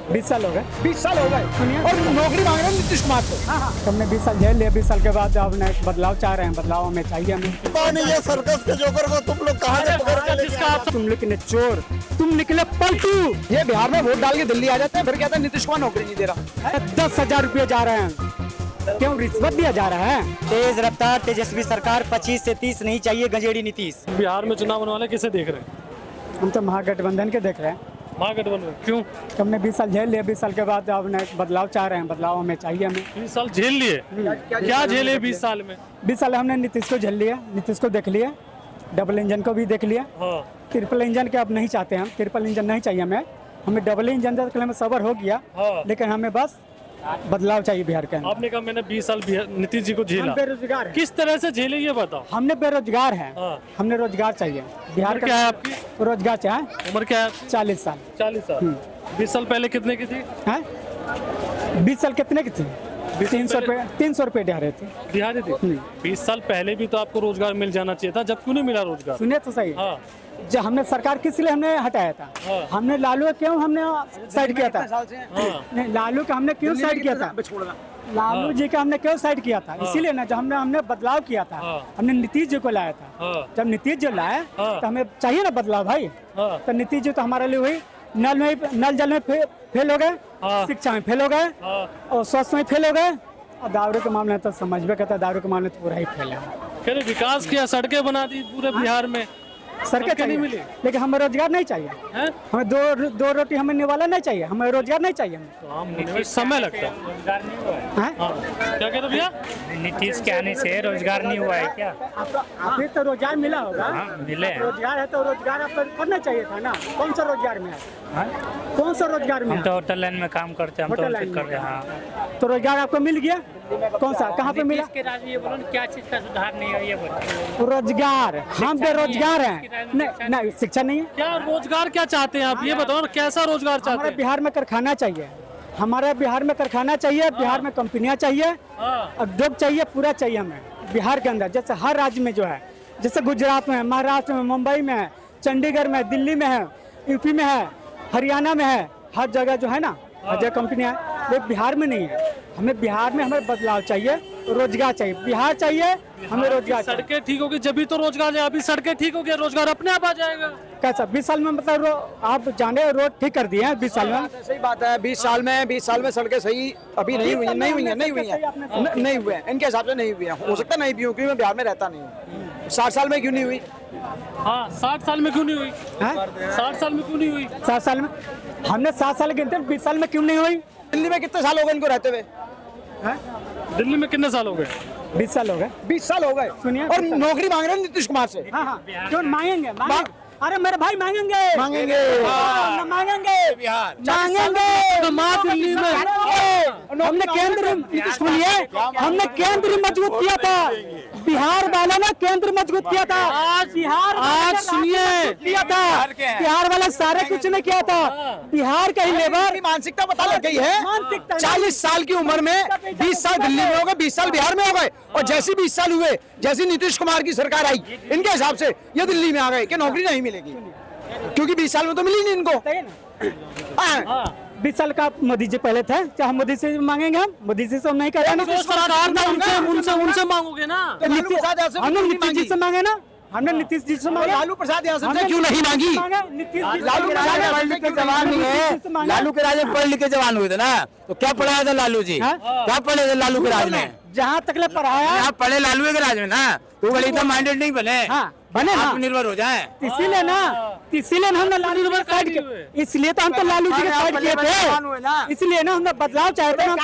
20 साल हो गए। 20 साल हो गए सुनिए। और नौकरी मांग रहे हैं नीतीश कुमार से। हमने 20 साल झेल लिया, 20 साल के बाद अब नए बदलाव चाह रहे हैं, बदलाव हमें चाहिए। हमें ये सर्कस के जोकर को तुम लोग कहाँ से पकड़ के लेके आए? तुम निकले चोर, तुम निकले पलटू। ये बिहार में वोट डाल के दिल्ली आ जाते हैं, फिर कहते हैं नीतीश कुमार नौकरी नहीं दे रहा। 10,000 रुपये जा रहे हैं, क्यों रिश्वत दिया जा रहा है? तेज रफ्तार तेजस्वी सरकार 25 से 30 नहीं चाहिए गंजेड़ी नीतीश। बिहार में चुनाव होने वाले किसे देख रहे हैं? हम तो महागठबंधन के देख रहे हैं। महागठबंधन क्यों? हमने 20 साल झेल लिया, 20 साल के बाद अब नए बदलाव चाह रहे हैं, बदलाव हमें चाहिए। हमें 20 साल झेल लिए, क्या झेले 20 साल में? 20 साल हमने नीतीश को झेल लिया, नीतीश को देख लिया, डबल इंजन को भी देख लिया। हाँ। ट्रिपल इंजन के अब नहीं चाहते हम, ट्रिपल इंजन नहीं चाहिए हमें, हमें डबल इंजन के लिए हमें सबर हो गया। हाँ। लेकिन हमें बस बदलाव चाहिए बिहार के अंदर। आपने कहा मैंने 20 साल नीतीश जी को हम झेला, बेरोजगार हैं। किस तरह से झेले ये बताओ। हमने बेरोजगार हैं। हाँ। हमने रोजगार चाहिए बिहार उम्र क्या है आपकी? रोजगार चाहिए। उम्र क्या है? 40 साल 40 साल। 20 साल पहले कितने की थी? है। 20 साल कितने की थी? 300 रुपये, 300 रुपये दिहा रहे थे। दिहाड़ी थी। 20 साल पहले भी तो आपको रोजगार मिल जाना चाहिए था, जब क्यों नहीं मिला रोजगार? सुनिए तो सही। हाँ। जब हमने सरकार किस लिए हमने हटाया था? हाँ। हमने लालू क्यों हमने साइड किया था? हाँ। नहीं, लालू का हमने क्यों साइड किया था? लालू जी का हमने क्यों साइड किया था? इसीलिए ना, जब हमने बदलाव किया था, हाँ। हमने नीतीश जी को लाया था। हाँ। जब नीतीश जी लाए हाँ। तो हमें चाहिए ना बदलाव भाई। हाँ। तो नीतीश जी तो हमारे लिए हुई, नल जल में फेल हो गए, हाँ। शिक्षा में फेल हो गए, हाँ। और स्वास्थ्य में फेल हो गए, और दारू के मामले में तो समझ में कहता है, दारू के मामले में तो पूरा ही फेल है। कह रहे विकास किया, सड़कें बना दी पूरे बिहार में, सरकार नहीं चाहिए मिली। लेकिन हमें रोजगार नहीं चाहिए। हैं? हमें दो रोटी हमें निवाला नहीं चाहिए, हमें रोजगार नहीं चाहिए हमें। तो हम होने में समय लगता है। हैं? हाँ। क्या कह रहे भैया? नीतीश के आने से रोजगार नहीं हुआ है क्या? अभी तो रोजगार मिला होगा। मिले हैं। रोजगार है तो रोजगार आपको करना चाहिए था ना। कौन सा रोजगार में है? कौन सा रोजगार में हम है? तो होटल लाइन में काम करते हैं, हम तो होटल उनसे लाइन कर रहे में। हैं। हाँ। तो रोजगार आपको मिल गया? कौन सा, कहाँ पे मिला? के राज में ये बोलो ना, क्या चीज का सुधार नहीं है ये बोलो। रोजगार, हम बेरोजगार हैं। नहीं, शिक्षा नहीं है। क्या रोजगार क्या चाहते हैं आप ये बताओ ना, कैसा रोजगार चाहते हमारे हैं? बिहार में कारखाना चाहिए, हमारे बिहार में कारखाना चाहिए, बिहार में कंपनियां चाहिए, हाँ। उद्योग चाहिए, पूरा चाहिए हमें बिहार के अंदर। जैसे हर राज्य में जो है, जैसे गुजरात में, महाराष्ट्र में, मुंबई में है, चंडीगढ़ में, दिल्ली में है, यूपी में है, हरियाणा में है, हर जगह जो है ना, हर जगह कंपनियां है। लेकिन बिहार में नहीं है। हमें बिहार में हमें बदलाव चाहिए, रोजगार चाहिए, बिहार चाहिए, हमें रोजगार चाहिए। सड़कें ठीक होगी जब तो रोजगार जाए, अभी सड़कें ठीक हो गया रोजगार अपने आप आ जाएगा। कैसा 20 साल में, मतलब आप जाने रोड ठीक कर दिए हैं 20 साल में? सही बात है। 20 साल में सड़कें सही अभी नहीं हुई हैं। नहीं हुई है इनके हिसाब से नहीं हुई है। हो सकता नहीं भी हूँ, क्योंकि मैं बिहार में रहता नहीं हूँ। 60 साल में क्यों नहीं हुई? हाँ, 60 साल में क्यों नहीं हुई? हैं? 60 साल में क्यों नहीं हुई? 7 साल में हमने 7 साल गिनते, 20 साल में क्यों नहीं हुई? दिल्ली में कितने साल हो गए इनको रहते हुए? हैं? दिल्ली में कितने साल हो गए? 20 साल हो गए। 20 साल हो गए। सुनिए, और 20 साल। नौकरी मांग रहे हैं नीतीश कुमार से। हाँ, क्यों मांगेंगे? अरे मेरे भाई मांगेंगे, मांगेंगे। दिल्ली में हमने केंद्र, सुनिए, हमने केंद्र मजबूत किया था, बिहार वाला ना केंद्र मजबूत किया था। आज सुनिए किया था, बिहार वाला सारे कुछ नहीं किया था, बिहार का ही लेबर। मानसिकता पता लग गई है। 40 साल की उम्र में 20 साल दिल्ली में हो गए, 20 साल बिहार में हो गए, और जैसे 20 साल हुए, जैसे नीतीश कुमार की सरकार आई, इनके हिसाब से ये दिल्ली में आ गए कि नौकरी नहीं मिलेगी, क्योंकि 20 साल में तो मिली नहीं इनको। हाँ। 20 साल का मोदी जी पहले थे, क्या हम मोदी से मांगेंगे? हम मोदी जी से हम नहीं कर रहे ना। जो सरकार था उनसे मांगोगे ना। हम लोग नीतीश जी से मांगे ना, हमने नीतीश जी से मांगा। लालू प्रसाद यादव से क्यों नहीं मांगी? नीतीश जी लालू के राजा पढ़ लिख के जवान नहीं है। लालू के राजा पढ़ लिख के जवान हुए थे ना, तो क्या पढ़ाया था लालू जी? क्या पढ़े थे लालू के राज में? जहाँ तक ले पढ़ाया, आप पढ़े लालू के राज में ना, तो बड़ी तो माइंडेड नहीं बने। हाँ, बने ना, आत्मनिर्भर हो जाए। इसीलिए ना हमने लालू जी का साइड किया, इसलिए तो हम तो लालू जी के साइड किए थे, इसलिए ना हमने बदलाव चाहते हैं।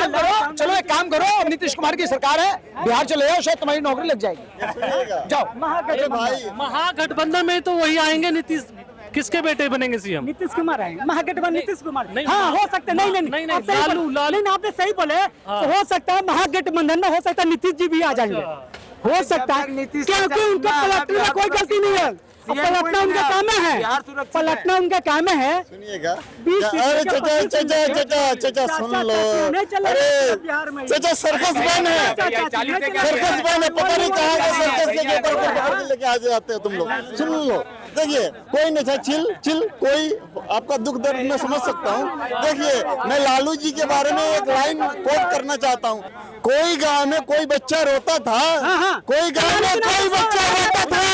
चलो एक काम करो, नीतीश कुमार की सरकार है, बिहार चले जाओ, शायद तुम्हारी नौकरी लग जाएगी। जाओ। महागठबंधन में तो वही आएंगे नीतीश। किसके बेटे बनेंगे सीएम? नीतीश कुमार आएंगे, महागठबंधन नीतीश कुमार। नहीं, हाँ, हो सकता है। नहीं, आपने सही बोले। तो हो सकता है महागठबंधन में, हो सकता है नीतीश जी भी आ जाएंगे, हो सकता है, क्योंकि उनके कलेक्टर में कोई गलती नहीं है। पलटना उनका काम है, पलटना उनका काम है। सुनिएगा, 20 अरे चाचा सुन लो, अरे चाचा सर्कस मैन है, सर्कस मैन है, पता नहीं कहाँ का सर्कस के जोकर को पकड़ के लेके आ जाते हो तुम लोग। सुन लो, देखिए कोई नहीं था, चिल कोई आपका दुख दर्द मैं समझ सकता हूँ। देखिए मैं लालू जी के बारे में एक लाइन कोट करना चाहता हूँ। कोई गांव में कोई बच्चा रोता था, कोई गांव में कोई बच्चा रोता था,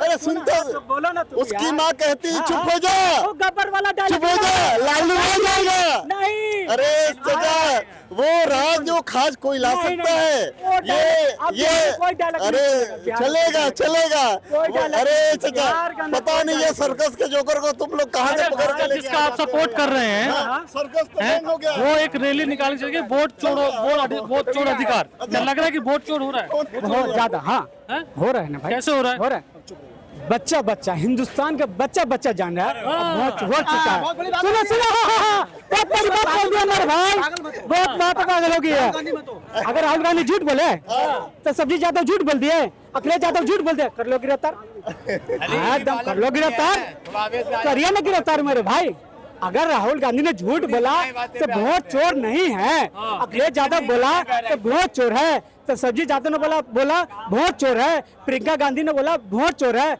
अरे सुनते बोलो ना, उसकी माँ कहती चुप हो जा, गब्बर वाला चुप हो जा, लालू हो जाएगा। नहीं, अरे चाचा वो राज जो खास कोई ला सकता है, ये अरे चलेगा। अरे चाचा पता नहीं ये सर्कस के जोकर को तुम लोग कहाँ से पकड़ के जिसका आप सपोर्ट कर रहे हैं, सर्कस तो बंद हो गया। वो एक रैली निकालनी चाहिए, वोट चोर अधिकार। क्या लग रहा है कि वोट चोर हो रहा है? बहुत ज्यादा। हाँ, हैं? हो रहा है ना भाई, कैसे हो रहा है? हो रहा है। बच्चा हिंदुस्तान का बच्चा जान रहा है, बहुत हो चुका है। सुनो, बहुत बड़ी बात बोल दिया मेरे भाई, बहुत बात पागल हो गई है। अगर राहुल गांधी झूठ बोले तो सब्जी यादव झूठ बोल दिए, अखिलेश यादव झूठ बोल दिए, कर लो गिरफ्तार, एकदम कर लो गिरफ्तार, करिए ना गिरफ्तार मेरे भाई। अगर राहुल गांधी ने झूठ बोला तो वोट चोर नहीं है, अखिलेश यादव बोला तो वोट चोर है, तो सब्जी यादव ने बोला वोट चोर है, प्रियंका गांधी ने बोला वोट चोर है।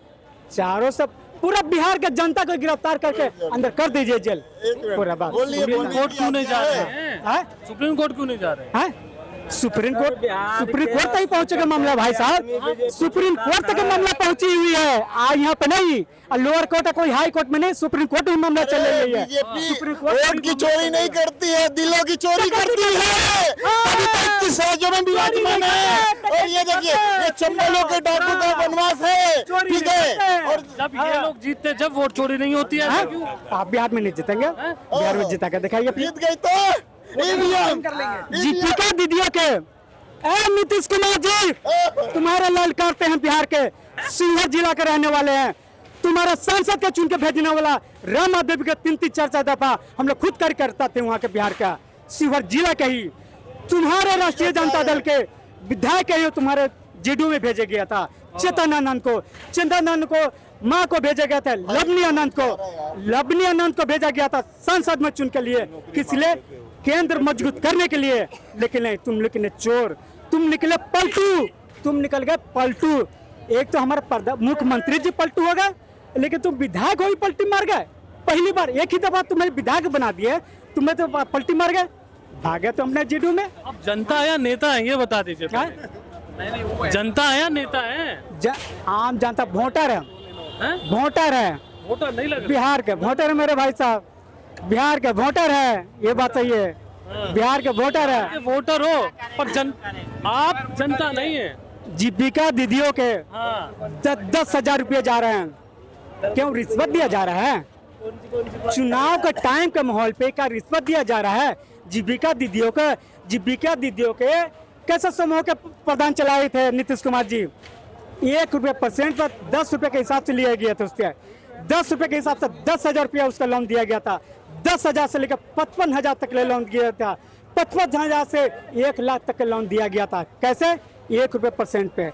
चारों से पूरा बिहार के जनता को गिरफ्तार करके अंदर कर दीजिए जेल। पूरा बात सुप्रीम कोर्ट क्यों नहीं जा रहे हैं? सुप्रीम कोर्ट क्यों नहीं जा रहे हैं? सुप्रीम कोर्ट तक ही पहुंचेगा मामला भाई साहब, सुप्रीम कोर्ट तक मामला पहुंची हुई है। आज यहाँ पे नहीं, लोअर कोर्ट कोई हाई कोर्ट में नहीं, सुप्रीम कोर्ट में मामला चल रही है। बीजेपी वोट की चोरी नहीं करती है, दिलों की चोरी करती है। अभी 33 राज्यों में विराजमान है, और ये देखिए ये चंबलों के डाकू का बनवास है, ठीक है। और जब ये लोग जीतते, जब वोट चोरी नहीं होती है, क्यों? आप बिहार में नहीं जीतेंगे, बिहार में जीता के दिखाइए। जीत गई तो दीपिका दीदियों के नीतीश कुमार जी तुम्हारे लाल करते हैं, बिहार के शिवहर जिला के रहने वाले हैं, तुम्हारा सांसद के चुन के भेजने वाला रामा देवी के 3-4 दफा हम लोग खुद करता थे वहाँ के बिहार का शिवहर जिला के ही तुम्हारे राष्ट्रीय जनता दल के विधायक ही तुम्हारे जेडीयू में भेजा गया था। चेतनानंद को माँ को भेजा गया था, लवनी आनंद को भेजा गया था संसद में चुन के लिए, किस लिए? केंद्र मजबूत करने के लिए। लेकिन नहीं, तुम निकले चोर, तुम निकले पलटू, तुम निकल गए पलटू। एक तो हमारा मुख्यमंत्री जी पलटू हो गए, लेकिन तुम विधायक हो ही पलटी मार गए। पहली बार एक ही दफा तुम्हें विधायक बना दिए, तुम्हें तो पलटी मार गए, भागे तो हमने जेडीयू में। अब जनता है या नेता है ये बता दीजिए। जनता है या नेता है? आम जनता वोटर है, वोटर है, वोटर नहीं लग बिहार के वोटर है मेरे भाई साहब, बिहार के वोटर है, ये बात सही है, बिहार के वोटर है। वोटर हो पर आप जनता नहीं है। दीपिका दीदियों के 10,000 रुपये जा रहे हैं, क्यों रिश्वत दिया जा रहा है? चुनाव के टाइम के माहौल पे क्या रिश्वत दिया जा रहा है? दीपिका दीदियों के कैसे समूह के प्रधान चलाए थे नीतीश कुमार जी, 1 रुपये % पर 10 रुपये के हिसाब से लिया गया था, उसके 10 रुपये के हिसाब से 10,000 रुपया उसका लोन दिया गया था। 10,000 से लेकर 55,000 तक ले लोन दिया था, 55,000 से 1 लाख तक का लोन दिया गया था। कैसे? 1 रुपये % पे।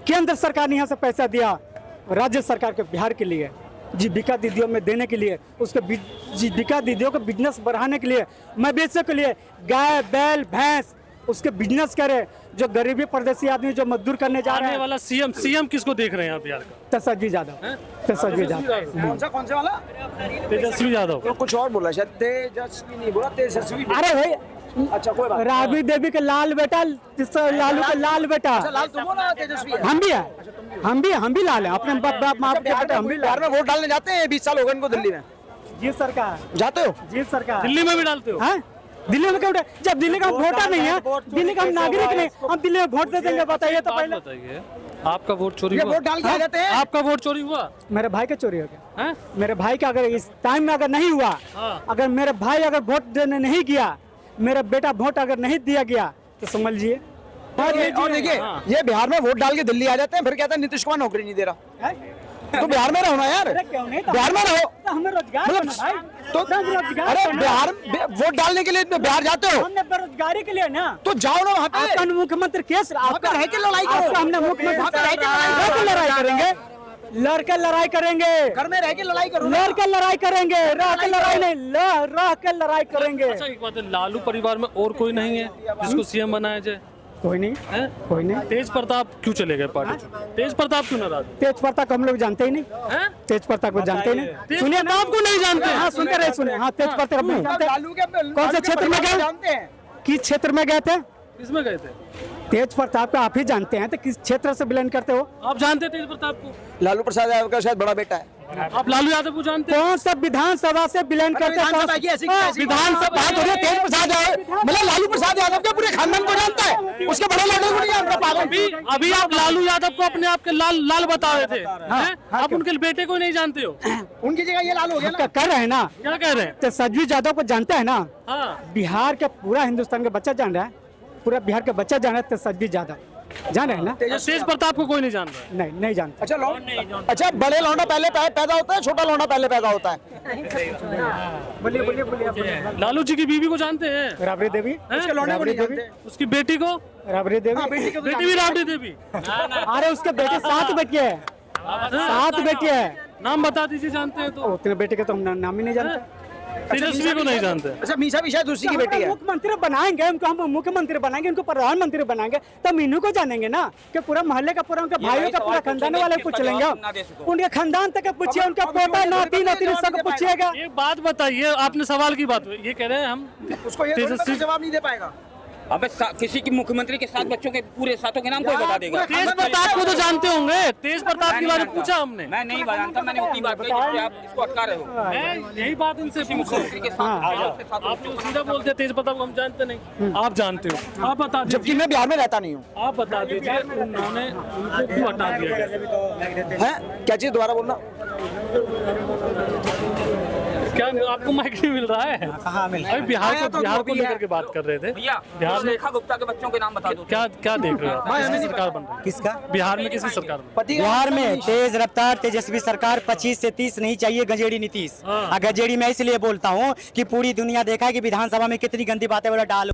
केंद्र सरकार ने यहाँ से पैसा दिया राज्य सरकार के बिहार के लिए, जीविका दीदियों में देने के लिए, उसके जीविका दीदियों को बिजनेस बढ़ाने के लिए, मवेशियों के लिए, गाय बैल भैंस उसके बिजनेस करे। जो गरीबी परदेसी आदमी जो मजदूर करने जा रहे हैं। वाला सीएम किसको देख रहे हैं आप बिहार का? तेजस्वी यादव। कौन सा वाला? तेजस्वी यादव। तो कुछ और बोला शायद, तेजस्वी नहीं बोला, तेजस्वी। अरे भाई, अच्छा कोई बात। राबड़ी देवी के लाल बेटा, लालू का लाल बेटा, लाल तुम हो ना, तेजस्वी है। हम भी है, हम भी लाल है अपने बाप के बेटे, हम भी बिहार में वोट डालने जाते हैं, 20 साल हो गए इनको दिल्ली में। जी सरकार जाते हो? जी सरकार। दिल्ली में भी डालते हो? हाँ, दिल्ली में क्यों? जब दिल्ली का वोटर नहीं है, दिल्ली का हम नागरिक नहीं, हम दिल्ली में वोट दे देंगे? बताइए तो पहले। बताइए, आपका वोट चोरी हुआ? वोट डाल के आ जाते हैं। आपका वोट चोरी हुआ? मेरे भाई का चोरी हो गया। हैं? मेरे भाई का अगर इस टाइम में अगर नहीं हुआ, अगर मेरे भाई अगर वोट देने नहीं गया, मेरा बेटा वोट अगर नहीं दिया गया तो समझ लीजिए। और देखिए ये बिहार में वोट डाल के दिल्ली आ जाते हैं, फिर कहते हैं नीतीश कुमार नौकरी नहीं दे रहा। तो बिहार में रहो ना यार, बिहार में रहो, हमें रोजगार मतलब भाई, तो अरे बिहार वोट डालने के लिए बिहार जाते हो? हमने बेरोजगारी के लिए ना, तो जाओ ना वहाँ पे। आपका मुख्यमंत्री केस, आपका रह के लड़ाई करो। हमने मुख्यमंत्री लड़ाई करेंगे, लड़ के लड़ाई करेंगे, घर में रह के लड़ाई करो, लड़ के लड़ाई करेंगे, रह के लड़ाई नहीं, रह के लड़ाई करेंगे। अच्छा एक बात है, लालू परिवार में और कोई नहीं है जिसको सीएम बनाया जाए? कोई नहीं, हैं? कोई नहीं। तेज प्रताप क्यों चले गए पार्टी? तेज प्रताप क्यों नाराज? तेज प्रताप हम लोग जानते ही नहीं, हैं? तेज प्रताप को जानते ही नहीं। तेज सुनिए ना, प्रताप को नहीं जानते? हाँ सुनते रहे, सुनिए। हाँ तेज प्रताप नहीं जानते। कौन से क्षेत्र में गए, जानते हैं? किस क्षेत्र में गए थे? किसमें गए थे? तेज प्रताप को आप ही जानते हैं, तो किस क्षेत्र से बिलोंग करते हो? आप जानते हैं तेज प्रताप को? लालू प्रसाद यादव का शायद बड़ा बेटा है। आप लालू यादव को जानते हैं? कौन सा विधानसभा से बिलोंग करते हैं? विधानसभा बात हो रही है, तेज प्रसाद यादव मतलब लालू प्रसाद यादव के पूरे खानदान को जानता है, उसके बड़े लड़के को नहीं जानता पागल। अभी आप लालू यादव को अपने आप के लाल बता रहे थे, हैं? आप उनके बेटे को नहीं जानते हो? उनकी जगह ये लालू हो गया ना। कर रहे हैं ना, क्या कह रहे हैं? तो सज्जू यादव को जानते हैं ना। हाँ बिहार का पूरा हिंदुस्तान का बच्चा जान रहा है, पूरा बिहार का बच्चा जान रहा है, तो सज्जू यादव जान रहे हैं ना। तेज प्रताप को कोई नहीं जान रहा है। नहीं जानते। अच्छा बड़े लौंडा पहले पैदा होता है, छोटा लौंडा पहले पैदा होता है? बोलिए बोलिए बोलिए। लालू जी की बीवी को जानते हैं? राबड़ी देवी, उसके लौंडे को नहीं जानते? उसकी बेटी को? राबड़ी देवी, बेटी भी राबड़ी देवी? अरे उसके बेटे 7 बेटी है, 7 बेटी है। नाम बता दीजिए, जानते हैं तो। उतने बेटे का तो हम नाम ही नहीं जानते। तेजस्वी को नहीं जानते? अच्छा मीसा भी शायद उसी की बेटी है। मुख्यमंत्री बनाएंगे उनको, हम मुख्यमंत्री बनाएंगे, उनको प्रधानमंत्री बनाएंगे, तब इन्हीं को जानेंगे ना, कि पूरा मोहल्ले का पूरा, उनके भाइयों का पूरा खानदान वाले पूछ लेंगे, उनके खानदान तक पूछिए, उनका पोता नाती नाती सब पूछिएगा। एक बात बताइए, आपने सवाल की बात ये कह रहे हैं हम उसको ये तेजस्वी जवाब नहीं दे पाएगा। अबे किसी की मुख्यमंत्री के 7 बच्चों के पूरे 7 के नाम कोई बता देगा? तेज प्रताप को तो जानते होंगे, तेज प्रताप के बारे में पूछा हमने। मैं नहीं जानता, मैंने उनकी बात कही जिससे आप इसको अटका रहे हो। मैं यही बात इनसे पूछ मुख्यमंत्री के साथ आप तो सीधा बोलते हैं तेज प्रताप को हम जानते नहीं, आप जानते हो। आप बता जबकि दीजिए, मैं बिहार में रहता नहीं हूँ। आप बता दीजिए उन्होंने उनको क्यों हटा दिया गया? है क्या चीज दोबारा बोलना? क्या आपको माइक नहीं मिल रहा है? कहाँ मिल रहा अरे बिहार को लेकर के बात कर रहे थे। भैया बिहार में रेखा गुप्ता के बच्चों के नाम बता दो। क्या देख रहे हो आप? किसकी सरकार बन रही है? किसका? बिहार में किसकी सरकार बन रही बिहार में तेज रफ्तार तेजस्वी सरकार 25 से 30 नहीं चाहिए गजेड़ी नीतीश। हाँ। गजेड़ी मैं इसलिए बोलता हूँ कि पूरी दुनिया देखा है कि विधानसभा में कितनी गंदी बातें बोला, डालो